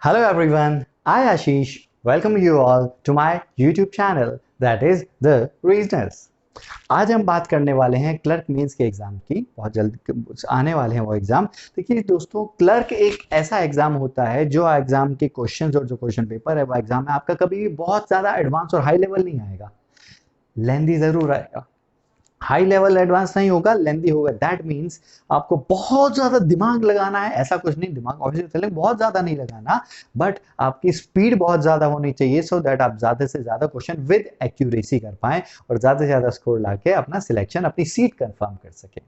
Hello everyone, I Ashish welcome you all to my YouTube channel that is The Reasoners। आज हम बात करने वाले हैं क्लर्क मेंस के एग्जाम की। बहुत जल्द आने वाले हैं वो एग्जाम। देखिए दोस्तों, क्लर्क एक ऐसा एग्जाम होता है जो एग्जाम के क्वेश्चंस और जो क्वेश्चन पेपर है वो एग्जाम में आपका कभी भी बहुत ज्यादा एडवांस और हाई लेवल नहीं आएगा, लेंदी जरूर आएगा। हाई लेवल एडवांस नहीं होगा, लेंदी होगा। दैट मीन्स आपको बहुत ज्यादा दिमाग लगाना है, ऐसा कुछ नहीं, दिमाग ऑब्वियसली चलेंगे, बहुत ज्यादा नहीं लगाना, बट आपकी स्पीड बहुत ज्यादा होनी चाहिए सो दैट आप ज्यादा से ज्यादा क्वेश्चन विद एक्यूरेसी कर पाए और ज्यादा से ज्यादा स्कोर लाके अपना सिलेक्शन, अपनी सीट कंफर्म कर सके।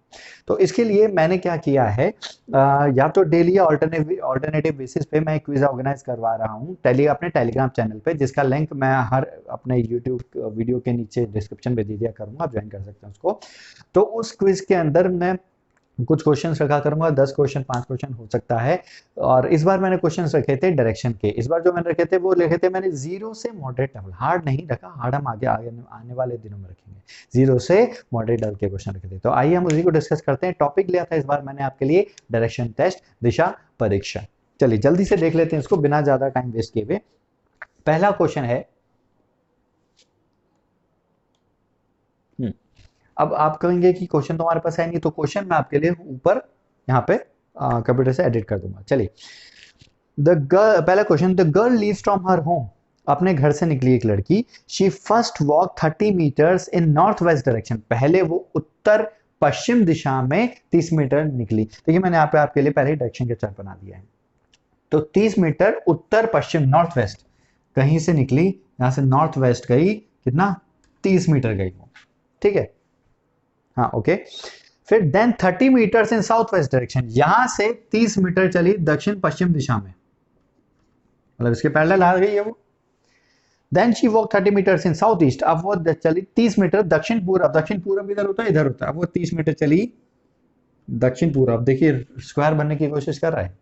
तो इसके लिए मैंने क्या किया है, या तो डेली या ऑल्टरनेटिव बेसिस पे मैं क्विज ऑर्गेनाइज करवा रहा हूँ अपने टेलीग्राम चैनल पे, जिसका लिंक मैं हर अपने यूट्यूब वीडियो के नीचे डिस्क्रिप्शन में दे दिया करूंगा, आप ज्वाइन कर सकते हैं उसको। तो उस क्विज के अंदर मैं कुछ क्वेश्चंस रखा करूंगा, 10 क्वेश्चन, 5 क्वेश्चन हो सकता है। और इस बार मैंने क्वेश्चंस रखे थे डायरेक्शन के। इस बार जो मैंने रखे थे वो लिखे थे मैंने जीरो से मॉडरेट लेवल, हार्ड नहीं रखा, हार्ड हम आगे आगे आने वाले दिनों में रखेंगे। जीरो से मॉडरेट लेवल के क्वेश्चन रखे थे। तो आइए हम उसी को डिस्कस करते हैं। टॉपिक लिया था इस बार मैंने आपके लिए डायरेक्शन टेस्ट, दिशा परीक्षा। चलिए जल्दी से देख लेते हैं इसको बिना ज्यादा टाइम वेस्ट किए हुए। पहला क्वेश्चन है, अब आप कहेंगे कि क्वेश्चन तो हमारे पास है नहीं, तो क्वेश्चन मैं आपके लिए ऊपर यहाँ पे कंप्यूटर से एडिट कर दूंगा। चलिए, द गर्ल, पहला question, the girl leaves from her home, अपने घर से निकली एक लड़की। She first walk 30 metres in north west direction, पहले वो उत्तर पश्चिम दिशा में 30 मीटर निकली। देखिए मैंने यहाँ पे आपके लिए पहले ही डायरेक्शन के चार्ट बना दिया है। तो 30 मीटर उत्तर पश्चिम, नॉर्थ वेस्ट, कहीं से निकली, यहां से नॉर्थ वेस्ट गई, कितना, 30 मीटर गई वो, ठीक है। हाँ ओके। फिर then 30 metres in south west direction, यहां से 30 मीटर चली दक्षिण पश्चिम दिशा में, मतलब इसके पैरेलल आ गई है वो। Then she walk 30 metres in south east, अब वो चली 30 मीटर दक्षिण पूरब। दक्षिण पूरब इधर होता है, इधर होता है। अब वो 30 मीटर चली दक्षिण पूरब। देखिए स्क्वायर बनने की कोशिश कर रहा है।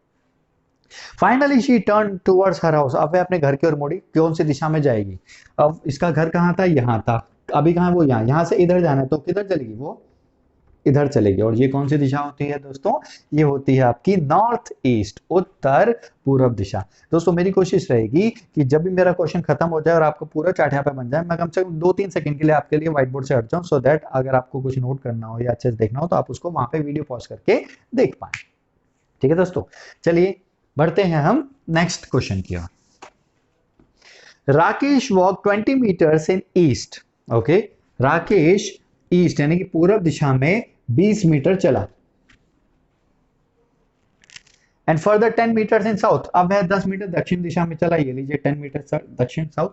Finally she turn towards her house, अब वह अपने घर की ओर मुड़ी। कौन सी दिशा में जाएगी? अब इसका घर कहाँ था, यहाँ था। अभी कहाँ, वो यहाँ, यहाँ से इधर जाना है, तो किधर चलेगी वो, इधर चलेगी। और ये कौन सी दिशा होती है दोस्तों, ये होती है आपकी नॉर्थ ईस्ट, उत्तर पूर्व दिशा। दोस्तों मेरी कोशिश रहेगी कि जब भी मेरा क्वेश्चन खत्म हो जाए और आपको पूरा चार्ट यहाँ पे बन जाए, मैं कम से कम 2-3 सेकंड के लिए आपके लिए व्हाइट बोर्ड से हट जाऊं, सो दैट अगर आपको कुछ नोट करना हो या अच्छे से देखना हो तो आप उसको वहां पे वीडियो पॉज करके देख पाए। ठीक है दोस्तों, चलिए बढ़ते हैं हम नेक्स्ट क्वेश्चन की ओर। Rakesh walk 20 metres in east, okay. Rakesh east यानी कि पूर्व दिशा में 20 मीटर चला। And further 10 metres in south, अब वह 10 मीटर दक्षिण दिशा में चला। ये लीजिए 10 मीटर दक्षिण, south.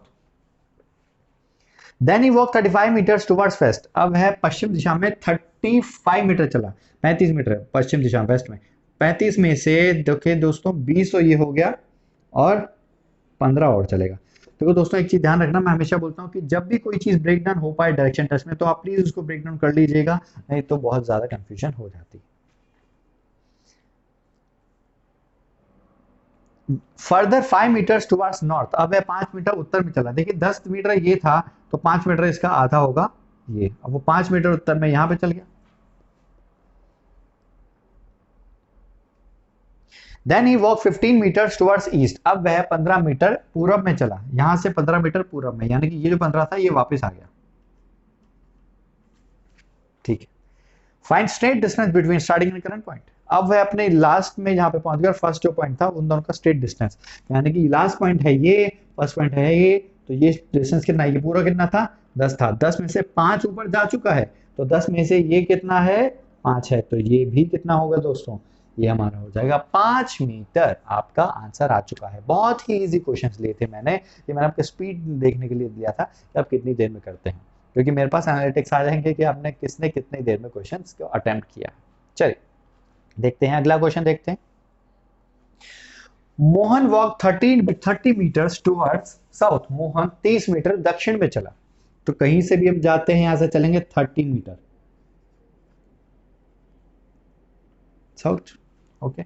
Then he walk 35 metres towards west, अब है पश्चिम दिशा में 35 मीटर चला। 35 मीटर पश्चिम दिशा वेस्ट में। 35 में से देखिए दोस्तों 20 तो ये हो गया और 15 और चलेगा। देखो दोस्तों एक चीज ध्यान रखना, मैं हमेशा बोलता हूँ कि जब भी कोई चीज ब्रेक डाउन हो पाए डायरेक्शन टेस्ट में तो आप प्लीज उसको ब्रेक डाउन कर लीजिएगा, नहीं तो बहुत ज्यादा कंफ्यूजन हो जाती है। फर्दर 5 मीटर्स टुवर्ड्स नॉर्थ, अब है 5 मीटर उत्तर में चला। देखिए 10 मीटर ये था तो 5 मीटर इसका आधा होगा ये, अब वो 5 मीटर उत्तर में यहां पे चल गया। Then he walk 15 metres towards east, अब वह 15 मीटर पूरब में चला। यहां से 15 मीटर पूरब में, यानी कि ये जो 15 था ये वापस आ गया, ठीक है। Find straight distance between starting and current point, अब वह अपने लास्ट में जहां पे पहुंच गया, फर्स्ट जो पॉइंट था उन दोनों का स्ट्रेट डिस्टेंस, यानी कि लास्ट पॉइंट है ये, फर्स्ट पॉइंट है ये, तो ये डिस्टेंस कितना, ये पूरा कितना था, 10 था। 10 में से 5 ऊपर जा चुका है, तो 10 में से ये कितना है, 5 है, तो ये भी कितना होगा दोस्तों, ये हमारा हो जाएगा 5 मीटर। आपका आंसर आ चुका है। बहुत ही इजी क्वेश्चंस लिए थे मैंने, ये मैंने आपके स्पीड देखने के लिए दिया था कि आप कितनी देर में करते हैं, क्योंकि मेरे पास एनालिटिक्स आ जाएंगे कि आपने किसने कितनी देर में क्वेश्चंस को अटेम्प्ट किया। चलिए देखते हैं अगला क्वेश्चन, देखते हैं। Mohan walk 30 metres towards south, Mohan 30 metre दक्षिण में चला। तो कहीं से भी हम जाते हैं यहां से चलेंगे 30 metre south, okay.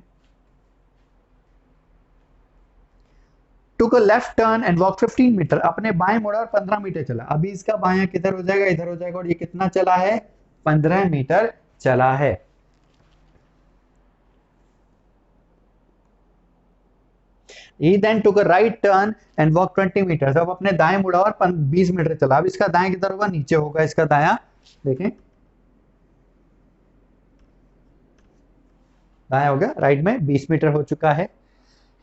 Took a left turn and walk 15 metre, अपने बाएं मुड़ा और 15 मीटर चला। अभी इसका बायां किधर हो जाएगा, इधर हो जाएगा, और ये कितना चला है, 15 मीटर चला है। He then took a right turn and walk 20 metre, अब अपने दाएं मुड़ा और 20 मीटर चला। अब इसका दाएं किधर होगा, नीचे होगा, इसका दाया देखें, दाया हो गया, राइट में 20 मीटर हो चुका है।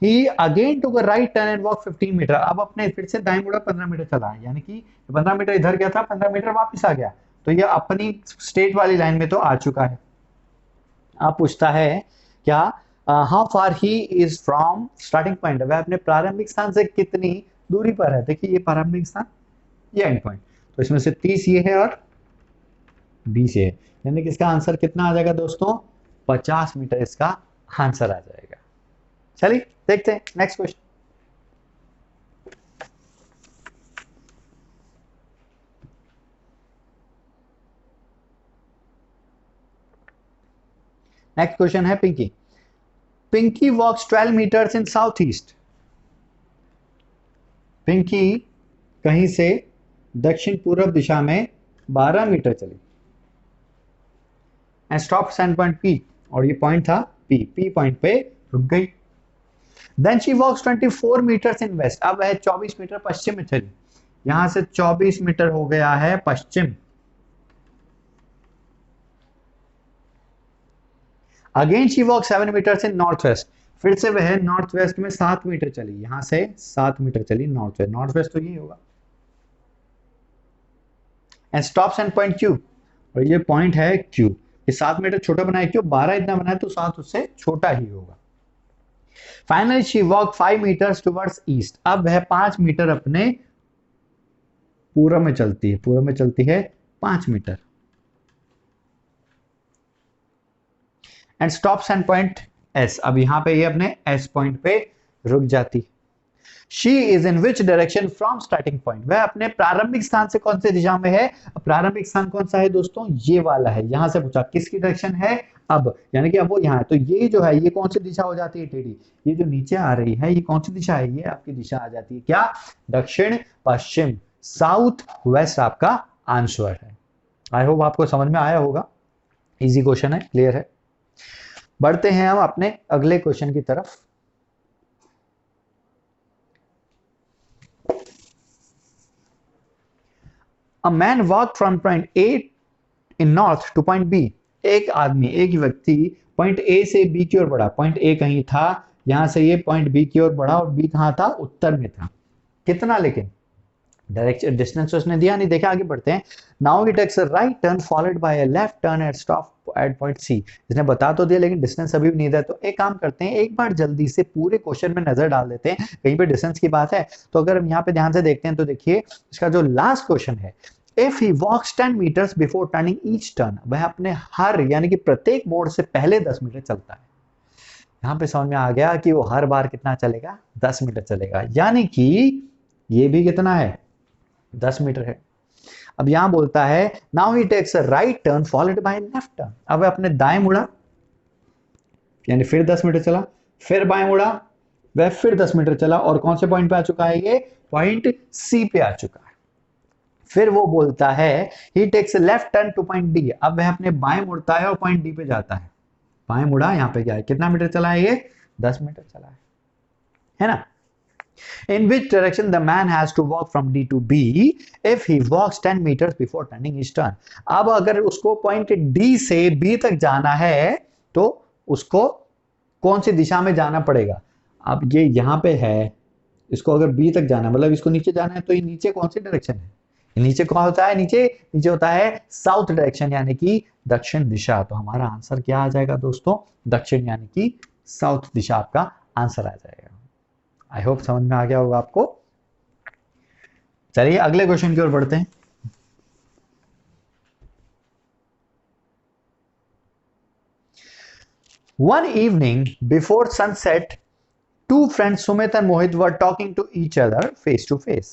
He again took a right turn and walk 15 metre, अब अपने फिर से दाएं मुड़ा 15 मीटर चला, यानी कि 15 मीटर इधर गया था, 15 मीटर वापस आ गया, तो ये अपनी स्टेट वाली लाइन में तो आ चुका है। अब पूछता है क्या, how far he is from starting point, वह अपने प्रारंभिक स्थान से कितनी दूरी पर है। देखिए ये प्रारंभिक स्थान, ये एंड पॉइंट, तो इसमें से 30 ये है और 20 ये है, यानी कि इसका आंसर कितना आ जाएगा दोस्तों, 50 मीटर इसका आंसर आ जाएगा। चलिए देखते हैं नेक्स्ट क्वेश्चन। नेक्स्ट क्वेश्चन है Pinky. Pinky walks 12 metres in south east, Pinky कहीं से दक्षिण पूर्व दिशा में 12 मीटर चली and stop send point P, और ये पॉइंट था पी, पी पॉइंट पे रुक गई। Then she walks 24 metres in west, अब वह 24 मीटर पश्चिम में चली, यहां से 24 मीटर हो गया है पश्चिम। Again she walk 7 metres in north west, फिर से वह नॉर्थ वेस्ट में 7 मीटर चली, यहां से 7 मीटर चली नॉर्थ वेस्ट, नॉर्थ वेस्ट तो यही होगा। And stops and point Q, और ये पॉइंट है क्यू, ये 7 मीटर छोटा बनाया क्यों, 12 इतना बनाया तो 7 उससे छोटा ही होगा। Finally she walk 5 metres towards east, अब वह 5 मीटर अपने पूर्व में चलती है, पूर्व में चलती है 5 metre and stops and point S, अब यहां पे ये अपने एस पॉइंट पे रुक जाती। She is in which direction from starting point, वह अपने प्रारंभिक स्थान से कौन से दिशा में है। प्रारंभिक स्थान कौन सा है दोस्तों, ये वाला है, यहां से पूछा किसकी डायरेक्शन है, अब यानी कि अब वो यहाँ है, तो ये जो है ये कौन सी दिशा हो जाती है टेढ़ी, ये जो नीचे आ रही है ये कौन सी दिशा है, ये आपकी दिशा आ जाती है क्या, दक्षिण पश्चिम, साउथ वेस्ट आपका आंसर है। आई होप आपको समझ में आया होगा, इजी क्वेश्चन है, क्लियर है। बढ़ते हैं हम अपने अगले क्वेश्चन की तरफ। A man walked from point A in north to point B, एक आदमी, एक व्यक्ति पॉइंट ए से बी की ओर बढ़ा, पॉइंट ए कहीं था, यहां से ये पॉइंट बी की ओर बढ़ा और बी कहां था, उत्तर में था, कितना, लेकिन डायरेक्शन डिस्टेंस उसने दिया नहीं। देखा, आगे बढ़ते हैं। Now he takes a right turn followed by a left turn at stop at point C, इसने बता तो दिया लेकिन डिस्टेंस अभी भी नहीं दिया, तो एक काम करते हैं, एक बार जल्दी से पूरे क्वेश्चन में नजर डाल देते हैं, कहीं पे डिस्टेंस की बात है। तो अगर हम यहाँ पे ध्यान से देखते हैं तो देखिए इसका जो लास्ट क्वेश्चन है, if he walks 10 metres before turning each turn, वह अपने हर यानी कि प्रत्येक मोड़ से पहले 10 मीटर चलता है। यहां पे समझ में आ गया कि वो हर बार कितना चलेगा, 10 मीटर चलेगा, यानी कि ये भी कितना है, 10 मीटर है। अब यहां बोलता है now he takes a right turn followed by left turn, अब अपने दाएं मुड़ा, यानी फिर 10 मीटर चला, फिर बाएं मुड़ा, वह फिर 10 मीटर चला, और कौन से पॉइंट पे आ चुका है, ये पॉइंट सी पे आ चुका है। फिर वो बोलता है he takes left turn to point D, अब वह अपने बाएं मुड़ता है और पॉइंट डी पे जाता है, बाएं मुड़ा, यहां पे क्या है, कितना मीटर चला है, ये 10 मीटर चला है ना। In which direction the man has to walk from D to B if he walks 10 meters before turning his turn, अब अगर उसको पॉइंट D से B तक जाना है तो उसको कौन सी दिशा में जाना पड़ेगा। अब ये यहां पे है, इसको अगर B तक जाना मतलब इसको नीचे जाना है, तो ये नीचे कौन सी डायरेक्शन है, नीचे कौन होता है, नीचे नीचे होता है साउथ डायरेक्शन यानी कि दक्षिण दिशा। तो हमारा आंसर क्या आ जाएगा दोस्तों, दक्षिण यानी कि साउथ दिशा आपका आंसर आ जाएगा। आई होप समझ में आ गया होगा आपको। चलिए अगले क्वेश्चन की ओर बढ़ते हैं। One evening before sunset, two friends Sumit and Mohit were talking to each other face to face.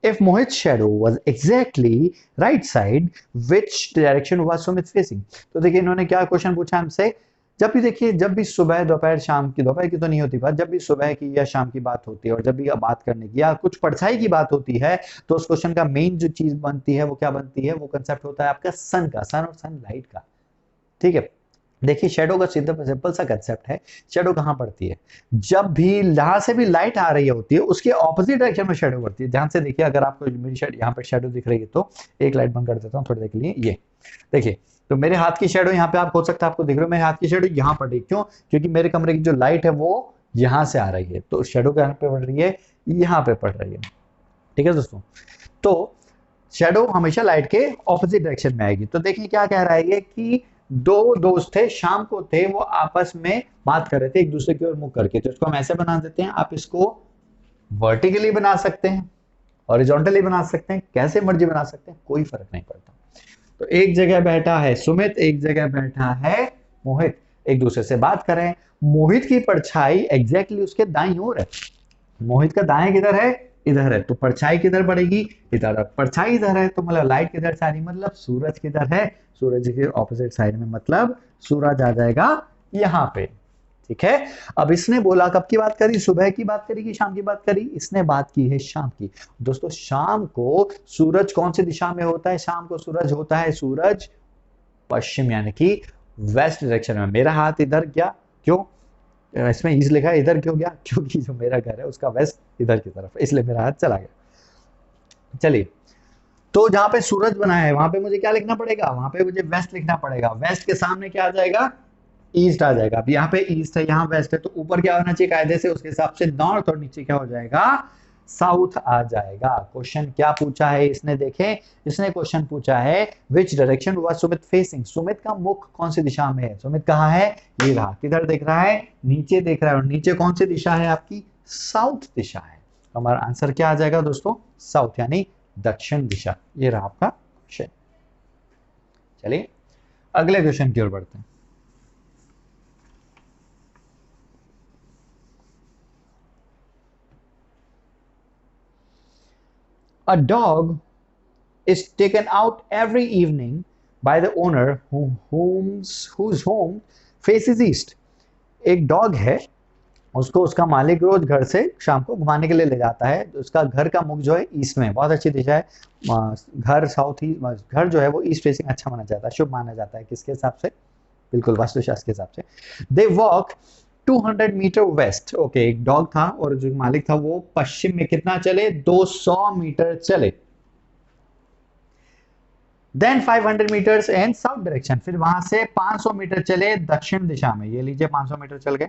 If Mohit's shadow was exactly right side, which direction was Sumit facing? तो देखिए इन्होंने क्या क्वेश्चन पूछा हमसे, जब भी देखिए जब भी सुबह दोपहर शाम की, दोपहर की तो नहीं होती बात, जब भी सुबह की या शाम की बात होती है और जब भी बात करने की या कुछ परछाई की बात होती है, तो उस क्वेश्चन का मेन जो चीज बनती है वो क्या बनती है, वो कंसेप्ट होता है आपका सन का, सन और सन लाइट का, ठीक है। देखिए शेडो का सीधा सिंपल सा कंसेप्ट है। शेडो कहाँ पड़ती है? जब भी यहां से भी लाइट आ रही होती है उसके ऑपोजिट डायरेक्शन में शेडो पड़ती है। ध्यान से देखिए, अगर आपको मेरी यहाँ पे शेडो दिख रही है तो एक लाइट बंद कर देता हूँ थोड़ी देर के लिए। ये देखिए, तो मेरे हाथ की शेडो यहाँ पे आप हो सकता है आपको दिख रही हो, मेरे हाथ की शेडो यहाँ पड़ रही है। क्यों? क्योंकि मेरे कमरे की जो लाइट है वो यहाँ से आ रही है, तो शेडो कहाँ पे पड़ रही है? यहाँ पे पड़ रही है। ठीक है दोस्तों, तो शेडो हमेशा लाइट के ऑपोजिट डायरेक्शन में आएगी। तो देखिए क्या कह रहा है ये कि दो दोस्त थे, शाम को थे, वो आपस में बात कर रहे थे एक दूसरे की ओर मुख करके। तो इसको हम ऐसे बना देते हैं, आप इसको वर्टिकली बना सकते हैं, हॉरिजॉन्टली बना सकते हैं, कैसे मर्जी बना सकते हैं, कोई फर्क नहीं पड़ता। तो एक जगह बैठा है सुमित, एक जगह बैठा है मोहित, एक दूसरे से बात करें। मोहित की परछाई एग्जैक्टली उसके दाईं ओर है। मोहित का दाएं किधर है? इधर है। तो परछाई किधर पड़ेगी? इधर। परछाई इधर है तो मतलब लाइट किधर से आ रही, मतलब सूरज किधर है? सूरज के ऑपोजिट साइड में, मतलब सूरज आ जाएगा यहाँ पे। ठीक है, अब इसने बोला कब की बात करी? सुबह की बात करी कि शाम की बात करी? इसने बात की है शाम की। दोस्तों शाम को सूरज कौन सी दिशा में होता है? शाम को सूरज होता है सूरज पश्चिम, यानी कि वेस्ट डायरेक्शन में। मेरा हाथ इधर गया, क्यों? इसमें ईस्ट लिखा है, इधर क्यों गया? क्योंकि जो मेरा घर है उसका वेस्ट इधर की तरफ, इसलिए मेरा हाथ चला गया। चलिए, तो जहां पे सूरज बना है वहां पे मुझे क्या लिखना पड़ेगा? वहां पे मुझे वेस्ट लिखना पड़ेगा। वेस्ट के सामने क्या आ जाएगा? ईस्ट आ जाएगा। अब यहाँ पे ईस्ट है, यहाँ वेस्ट है, तो ऊपर क्या होना चाहिए कायदे से? उसके हिसाब से नॉर्थ, और नीचे क्या हो जाएगा? साउथ आ जाएगा। क्वेश्चन क्या पूछा है इसने? देखें, इसने क्वेश्चन पूछा है which direction was Sumit facing. Sumit का मुख कौन सी दिशा में है? सुमित कहाँ है? ये रहा। किधर देख रहा है? नीचे देख रहा है। और नीचे कौन सी दिशा है आपकी? साउथ दिशा है। हमारा आंसर क्या आ जाएगा दोस्तों? साउथ, यानी दक्षिण दिशा। ये रहा आपका क्वेश्चन। चलिए अगले क्वेश्चन की ओर बढ़ते हैं। A dog is taken out every evening by the owner whose home faces east. एक डॉग है, उसको उसका मालिक रोज घर से शाम को घुमाने के लिए ले जाता है। उसका घर का मुख जो है ईस्ट में, बहुत अच्छी दिशा है। घर साउथ ही, घर जो है वो ईस्ट फेसिंग अच्छा माना जाता है, शुभ माना जाता है। किसके हिसाब से? बिल्कुल वास्तुशास्त्र के हिसाब से। They walk 200 metre west. Okay, एक डॉग था और जो मालिक था वो पश्चिम में कितना चले? 200 मीटर चले। Then 500 metres in south direction, फिर वहां से 500 मीटर चले दक्षिण दिशा में। ये लीजिए 500 मीटर चल गए।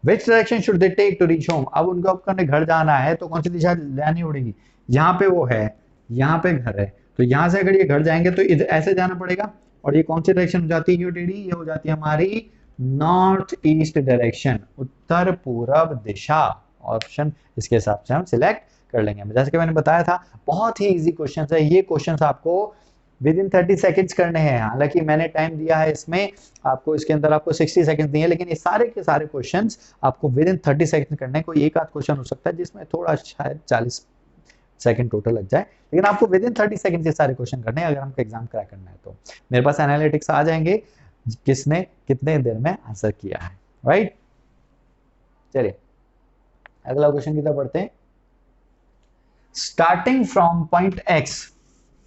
Which direction should they take to reach home. अब उनको अपने घर जाना है तो कौन सी दिशा लेनी पड़ेगी? यहाँ पे वो है, यहाँ पे घर है, तो यहाँ से अगर ये घर जाएंगे तो इधर ऐसे जाना पड़ेगा। और ये कौन सी डायरेक्शन हो जाती है टेढ़ी? ये हो जाती है हमारी नॉर्थ ईस्ट डायरेक्शन, उत्तर पूर्व दिशा। ऑप्शन इसके हिसाब से हम सिलेक्ट कर लेंगे। जैसे कि मैंने बताया था, बहुत ही इजी क्वेश्चन है ये। क्वेश्चन आपको विद इन 30 सेकेंड्स करने हैं। हालांकि मैंने टाइम दिया है इसमें आपको, इसके अंदर आपको 60 सेकंड दिए, लेकिन ये सारे के सारे क्वेश्चंस आपको विद इन 30 सेकंड करने हैं। कोई एक आध क्वेश्चन हो सकता है जिसमें थोड़ा शायद 40 सेकंड टोटल लग जाए, लेकिन आपको विद इन 30 सेकंड के सारे क्वेश्चन करने हैं अगर हमको एग्जाम क्रैक करना है तो। मेरे पास एनालिटिक्स आ जाएंगे किसने कितने देर में आंसर किया है। राइट, चलिए अगला क्वेश्चन की तरफ बढ़ते हैं। स्टार्टिंग फ्रॉम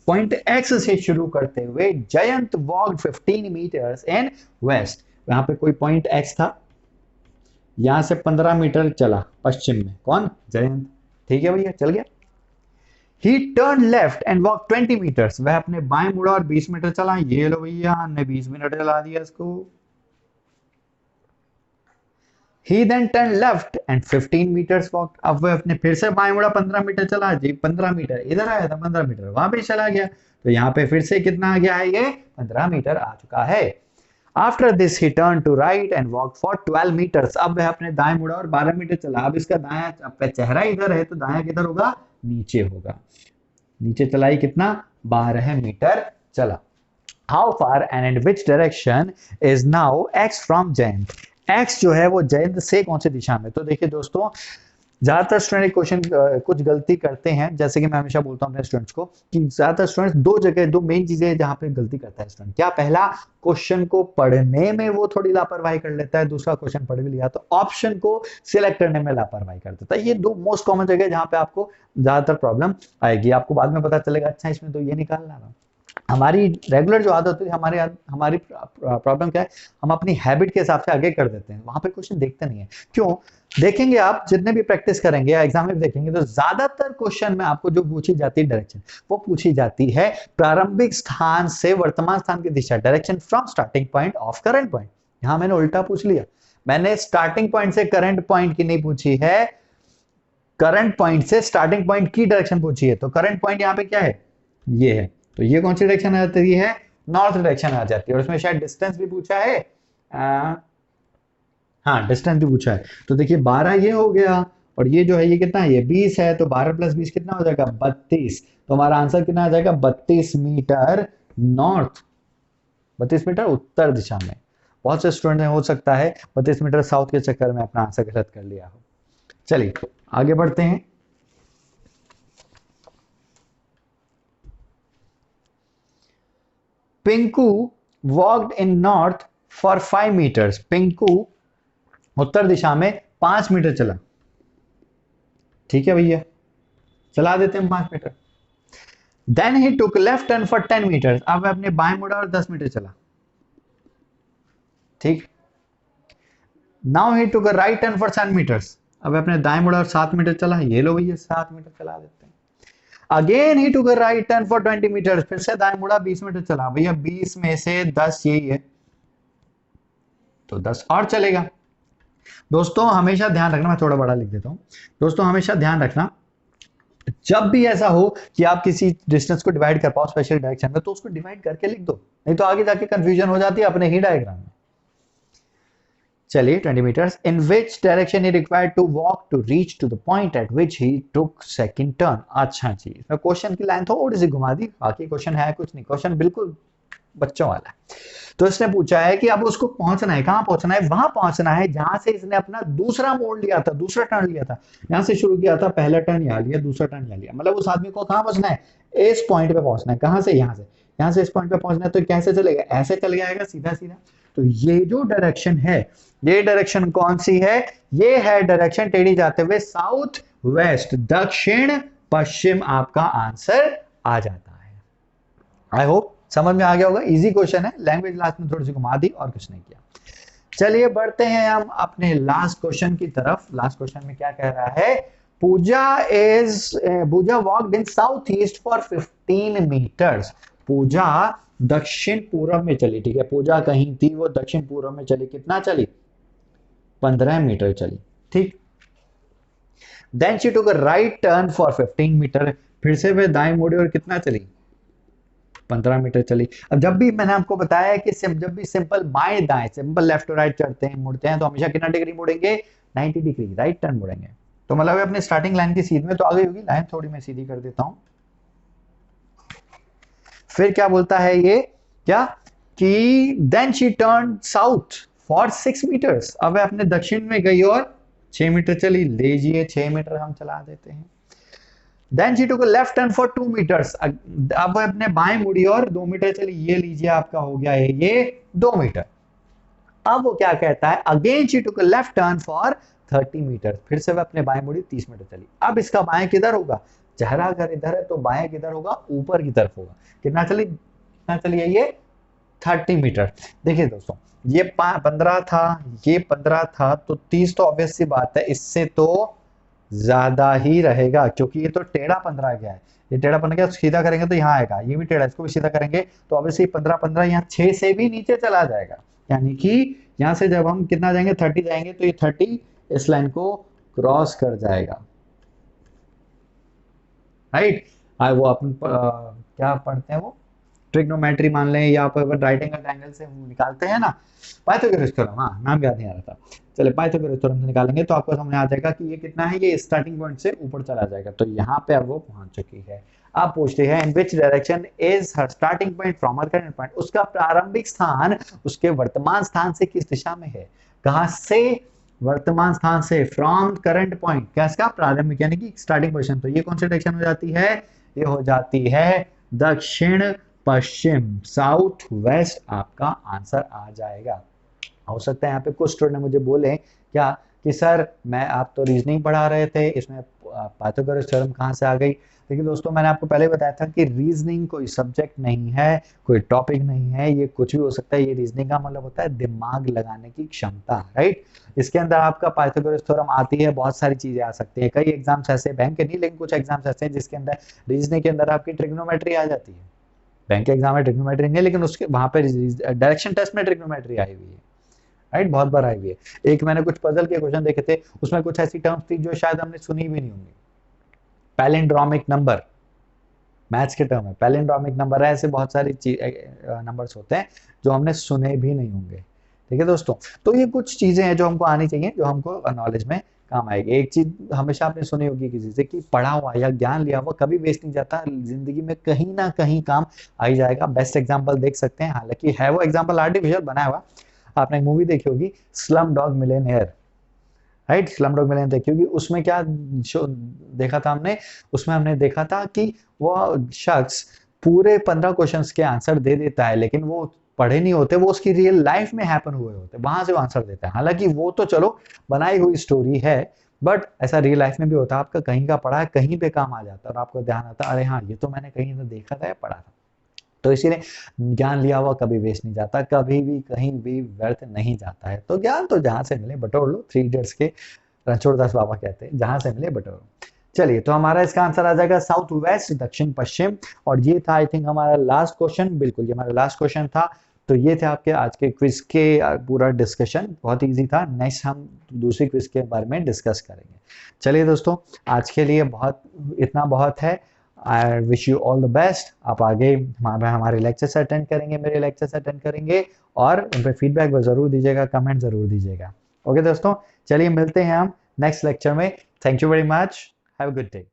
पॉइंट एक्स से शुरू करते हुए Jayant walked 15 metres in west. यहां पे कोई पॉइंट एक्स था, यहां से 15 मीटर चला पश्चिम में। कौन? जयंत। ठीक है भैया, चल गया। He turn left and walk 20 metres. वह अपने बाएं मुड़ा और 20 मीटर चला। ये लो भैया, हमने 20 मिनट चला दिया इसको। He then turned left and 15 meters walked. अब वह अपने फिर से बाएं मुड़ा, 15 मीटर चला जी। 15 मीटर इधर आया था, 15 मीटर वहां पे चला गया। तो यहाँ पे फिर से कितना आ गया है? ये 15 मीटर आ चुका है। After this he turned to right and walked for 12 meters. अब वह अपने दाएं मुड़ा और 12 मीटर चला। अब इसका दायां, अब चेहरा इधर है तो दायां किधर होगा? नीचे होगा। नीचे चलाई कितना? 12 मीटर चला। How far and in which direction is now x from Jayant? x जो है वो जयंत से कौन सी दिशा में? तो देखिए दोस्तों, ज्यादातर स्टूडेंट क्वेश्चन कुछ गलती करते हैं, जैसे कि मैं हमेशा बोलता हूँ अपने स्टूडेंट्स को कि ज्यादातर स्टूडेंट्स दो जगह, दो मेन चीजें हैं जहां पे गलती करता है स्टूडेंट। क्या? पहला, क्वेश्चन को पढ़ने में वो थोड़ी लापरवाही कर लेता है। दूसरा, क्वेश्चन पढ़ भी लिया तो ऑप्शन को सिलेक्ट करने में लापरवाही कर देता है। ये दो मोस्ट कॉमन जगह जहां पे आपको ज्यादातर प्रॉब्लम आएगी। आपको बाद में पता चलेगा अच्छा इसमें तो ये निकालना था, हमारी रेगुलर जो आदत होती है, हमारी हमारी प्रॉब्लम क्या है, हम अपनी हैबिट के हिसाब से आगे कर देते हैं, वहां पे क्वेश्चन देखते नहीं है। क्यों? देखेंगे आप जितने भी प्रैक्टिस करेंगे या एग्जाम में देखेंगे तो ज्यादातर क्वेश्चन में आपको जो पूछी जाती है डायरेक्शन, वो पूछी जाती है प्रारंभिक स्थान से वर्तमान स्थान की दिशा, direction from starting point of current point. यहां मैंने उल्टा पूछ लिया, मैंने स्टार्टिंग पॉइंट से करंट पॉइंट की नहीं पूछी है, करंट पॉइंट से स्टार्टिंग पॉइंट की डायरेक्शन पूछी है। तो करंट पॉइंट यहाँ पे क्या है, ये है, तो ये कौन सी डायरेक्शन आ जाती है, नॉर्थ डायरेक्शन आ जाती है। और उसमें शायद डिस्टेंस भी पूछा है, हाँ डिस्टेंस भी पूछा है। तो देखिए 12 ये हो गया, और ये जो है ये कितना है, ये 20 है, तो 12 प्लस 20 कितना हो जाएगा, 32। तो हमारा आंसर कितना आ जाएगा, 32 मीटर नॉर्थ, 32 मीटर उत्तर दिशा में। बहुत से स्टूडेंट ने हो सकता है 32 मीटर साउथ के चक्कर में अपना आंसर गलत कर लिया हो। चलिए आगे बढ़ते हैं। Pinku walked in north for 5 metres. Pinku उत्तर दिशा में 5 मीटर चला। ठीक है भैया, चला देते हैं 5 metre. Then he took left turn for 10 metres. अब वह अपने बाएं मुड़ा और 10 मीटर चला। ठीक। Now he took right turn for 7 metres. अब अपने दाएं मुड़ा और 7 मीटर चला। ये लो भैया 7 मीटर चला देते हैं। Again he took right turn for 20 metres. फिर से दाएं मुड़ा 20 मीटर चला। भैया 20 में से 10 यही है, तो 10 और चलेगा। दोस्तों हमेशा ध्यान रखना, मैं थोड़ा बड़ा लिख देता हूं। दोस्तों हमेशा ध्यान रखना, जब भी ऐसा हो कि आप किसी डिस्टेंस को डिवाइड कर पाओ स्पेशल डायरेक्शन में, तो उसको डिवाइड करके लिख दो, नहीं तो आगे जाके कंफ्यूजन हो जाती है अपने ही डायग्राम में। चलिए 20 metres. In which direction he required to walk to reach to the point at which he took second turn. अच्छा जी, इसमें क्वेश्चन की लाइन थोड़ी सी घुमा दी, बाकी क्वेश्चन है कुछ नहीं, क्वेश्चन बिल्कुल बच्चों वाला है। तो इसने पूछा है कि अब उसको पहुंचना है, कहां पहुंचना है, वहां पहुंचना है जहां से इसने अपना दूसरा मोड़ लिया था, दूसरा टर्न लिया था। यहां से शुरू किया था, पहला टर्न यहाँ लिया, दूसरा टर्न यहाँ लिया, मतलब उस आदमी को कहां पहुंचना है, इस पॉइंट पे पहुंचना है। कहां से, यहां से इस पॉइंट पे पहुंचना है। तो कैसे चलेगा, ऐसे चल जाएगा सीधा सीधा। तो ये जो डायरेक्शन है, ये डायरेक्शन कौन सी है, ये है डायरेक्शन टेढ़ी जाते हुए साउथ वेस्ट, दक्षिण पश्चिम आपका आंसर आ जाता है। आई होप समझ में आ गया होगा, इजी क्वेश्चन है, लैंग्वेज लास्ट में थोड़ी सी घुमा दी और कुछ नहीं किया। चलिए बढ़ते हैं हम अपने लास्ट क्वेश्चन की तरफ। लास्ट क्वेश्चन में क्या कह रहा है, Puja walked in south east for 15 metres. Puja दक्षिण पूर्व में चली। ठीक है, पूजा कहीं थी, वो दक्षिण पूर्व में चली। कितना चली, 15 मीटर चली। ठीक। Then she took a right turn for 15 metre. फिर से वे दाएं मुड़ी और कितना चली, 15 मीटर चली। अब जब भी मैंने आपको बताया कि जब भी सिंपल बाएं दाएं, सिंपल लेफ्ट और राइट चढ़ते हैं मुड़ते हैं, तो हमेशा कितना डिग्री मुड़ेंगे, 90 डिग्री राइट टर्न मुड़ेंगे। तो मतलब अपने स्टार्टिंग लाइन की सीध में तो आ गई होगी, लाइन थोड़ी मैं सीधी कर देता हूं। फिर क्या बोलता है ये, क्या कि then she turn south for 6 metres. अब वह अपने दक्षिण में गई और 6 मीटर चली। लीजिए 6 मीटर हम चला देते हैं। Then she took a left turn for 2 meters. अब अपने बाएं मुड़ी और 2 मीटर चली। ये लीजिए आपका हो गया है ये 2 मीटर। अब वो क्या कहता है, again she took a left turn for 30 metre. फिर से वह अपने बाएं मुड़ी 30 मीटर चली। अब इसका बाएं किधर होगा, चेहरा अगर इधर है तो बाएं किधर होगा, ऊपर की तरफ होगा। कितना चली है ये, 30 मीटर। देखिए दोस्तों, ये 15 था, ये 15 था, तो 30 तो ऑब्वियस सी बात है, इससे तो ज्यादा ही रहेगा, क्योंकि ये तो टेढ़ा 15 गया है। ये टेढ़ा 15 गया, सीधा करेंगे तो यहाँ आएगा, ये भी टेढ़ा, इसको भी सीधा करेंगे तो ऑब्वियसली 15 यहाँ 6 से भी नीचे चला जाएगा। यानी कि यहाँ से जब हम कितना जाएंगे, 30 जाएंगे, तो ये 30 इस लाइन को क्रॉस कर जाएगा। राइट। वो अपन क्या पढ़ते हैं, वो ट्रिग्नोमेट्री मान लें, या पर राइट एंगल ट्रायंगल से निकालते हैं ना, पाइथागोरस थ्योरम, हाँ नाम याद नहीं आ रहा था। चले पाइथागोरस थ्योरम से निकालेंगे तो आपको समझ आ जाएगा कि ये कितना है, ये स्टार्टिंग पॉइंट से ऊपर चला जाएगा। तो यहाँ पे अब वो पहुंच चुकी है। आप पूछते हैं in which direction is her starting point from her current point. उसका प्रारंभिक स्थान उसके वर्तमान स्थान से किस दिशा में है। कहां से, वर्तमान स्थान से, फ्रॉम करंट पॉइंट, क्या इसका प्रारंभिक यानी कि स्टार्टिंग पोजीशन। तो ये कौन सी डायरेक्शन हो जाती है, ये हो जाती है दक्षिण पश्चिम, साउथ वेस्ट आपका आंसर आ जाएगा। हो सकता है यहाँ पे कुछ स्टूडेंट मुझे बोले क्या कि सर मैं, आप तो रीजनिंग पढ़ा रहे थे, इसमें पाइथागोरस थ्योरम कहाँ से आ गई। देखिए दोस्तों, मैंने आपको पहले बताया था कि रीजनिंग कोई सब्जेक्ट नहीं है, कोई टॉपिक नहीं है, ये कुछ भी हो सकता है। ये रीजनिंग का मतलब होता है दिमाग लगाने की क्षमता, राइट। इसके अंदर आपका पाइथागोरस थ्योरम आती है, बहुत सारी चीजें आ सकती है। कई एग्जाम्स ऐसे, बैंक के नहीं लेकिन कुछ एग्जाम्स ऐसे हैं जिसके अंदर रीजनिंग के अंदर आपकी ट्रिग्नोमेट्री आ जाती है। बैंक के एग्जाम में ट्रिग्नोमेट्री नहीं है, लेकिन उसके वहां पे डायरेक्शन टेस्ट में ट्रिग्नोमेट्री आई हुई है, राइट, बहुत बार आई हुई है। एक मैंने कुछ पजल के क्वेश्चन देखे थे, उसमें कुछ ऐसी टर्म्स थी जो शायद हमने सुनी भी नहीं होंगी। पैलिंड्रोमिक नंबर, मैथ्स के टर्म है, पैलिंड्रोमिक नंबर है, ऐसे बहुत सारी नंबर्स होते हैं जो हमने सुने भी नहीं होंगे। ठीक है दोस्तों, तो ये कुछ चीजें हैं जो हमको आनी चाहिए, जो हमको नॉलेज में काम आएगी। एक चीज हमेशा आपने सुनी होगी किसी से कि पढ़ा हुआ या ज्ञान लिया हुआ कभी वेस्ट नहीं जाता, जिंदगी में कहीं ना कहीं काम आ ही जाएगा। बेस्ट एग्जांपल देख सकते हैं, हालांकि है वो एग्जांपल आर्टिफिशियल बनाया हुआ। आपने एक मूवी देखी होगी slum dog millionaire, right, slum dog millionaire देखी होगी। उसमें क्या देखा था हमने, उसमें हमने देखा था कि वो शख्स पूरे 15 क्वेश्चंस के आंसर दे देता है, लेकिन वो पढ़े नहीं होते, वो उसकी रियल लाइफ में हैपन हुए होते, वहां से वो आंसर देता है। हालांकि वो तो चलो बनाई हुई स्टोरी है, बट ऐसा रियल लाइफ में भी होता है। आपका कहीं का पढ़ा है कहीं पे काम आ जाता है, और आपको ध्यान आता है अरे हाँ ये तो मैंने कहीं ना देखा था या पढ़ा था। तो इसीलिए ज्ञान लिया हुआ कभी वेस्ट नहीं जाता, कभी भी कहीं भी व्यर्थ नहीं जाता है। तो ज्ञान तो जहां से मिले बटोर लो, थ्री इडियट्स के रणछोड़ दास बाबा कहते हैं, जहां से मिले बटोरो। चलिए, तो हमारा इसका आंसर आ जाएगा साउथ वेस्ट, दक्षिण पश्चिम। और ये था आई थिंक हमारा लास्ट क्वेश्चन, बिल्कुल ये हमारा लास्ट क्वेश्चन था। तो ये थे आपके आज के क्विज के पूरा डिस्कशन, बहुत इजी था। नेक्स्ट हम दूसरी क्विज के बारे में डिस्कस करेंगे। चलिए दोस्तों, आज के लिए बहुत, इतना बहुत है। I wish you all the best. आप आगे हमारे लेक्चर्स अटेंड करेंगे, मेरे लेक्चर्स अटेंड करेंगे, और उन पर फीडबैक जरूर दीजिएगा, कमेंट जरूर दीजिएगा। ओके दोस्तों, चलिए मिलते हैं हम नेक्स्ट लेक्चर में। Thank you very much, have a good day.